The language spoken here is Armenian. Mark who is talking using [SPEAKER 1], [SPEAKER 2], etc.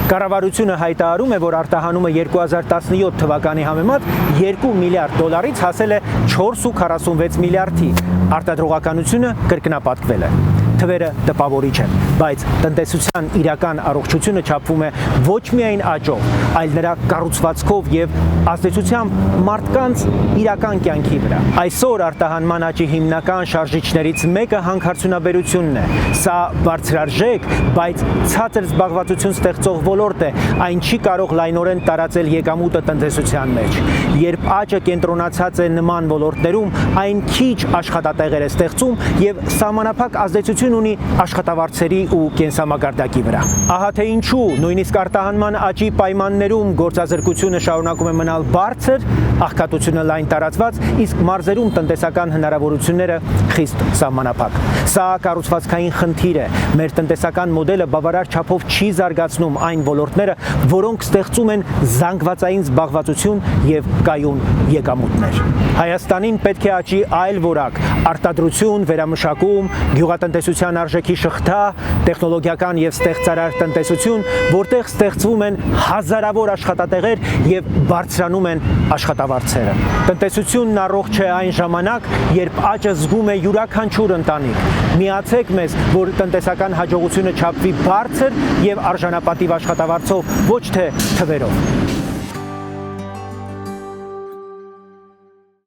[SPEAKER 1] Կառավարությունը հայտարարում է, որ արտահանումը 2017 թվականի համեմատ 2 միլիարդ դոլարից հասել է 4.46 միլիարդի, արտադրողականությունը կրկնապատկվել է։ Թվերը տպավորիչ են, բայց տնտեսության իրական առողջությունը չափվում է ոչ միայն աճով, այլ նրա կառուցվածքով եւ ազդեցությամբ մարդկանց իրական կյանքի վրա։ Այսօր արտահանման աճի հիմնական շարժիչներից մեկը հանքարդյունաբերությունն է։ Սա բարձրարժեք, բայց ցածր զբաղվածություն ստեղծող ոլորտ է, այն չի կարող լայնորեն տարածել եկամուտը տնտեսության մեջ։ Երբ աճը կենտրոնացած է նման ոլորտներում, այն քիչ աշխատատեղեր է ստեղծում եւ սահմանափակ ազդեցություն ունի աշխատավարձերի ու կենսամակարդակի վրա։ Ահա թե ինչու նույնիսկ արտահանման աճի պայմաններում գործազրկությունը շարունակում է մնալ բարձր, աղքատությունը լայն տարածված, իսկ մարզերում տնտեսական հնարավորությունները խիստ սահմանափակ։ Սա կառուցվածքային խնդիր է։ Մեր տնտեսական մոդելը բավարար չափով չի զարգացնում այն ոլորտները, որոնք ստեղծում են զանգվածային զբաղվածություն եւ կայուն եկամուտներ։ Հայաստանին պետք է աճի այլ որակ՝ արտադրություն, վերամշակում, գյուղատնտեսության արժեքի շղթա, տեխնոլոգիական եւ ստեղծարար տնտեսություն, որտեղ ստեղծվում են հազարավոր աշխատատեղեր եւ բարձրանում են աշխատավարձերը։ Տնտեսությունն առողջ է այն ժամանակ, երբ աճը զգում է յուրաքանչյուր ընտանիք։ Միացեք մեզ, որ տնտեսական հաջողությունը չափվի բարձր եւ արժանապատիվ աշխատավարձով, ոչ թե թվերով։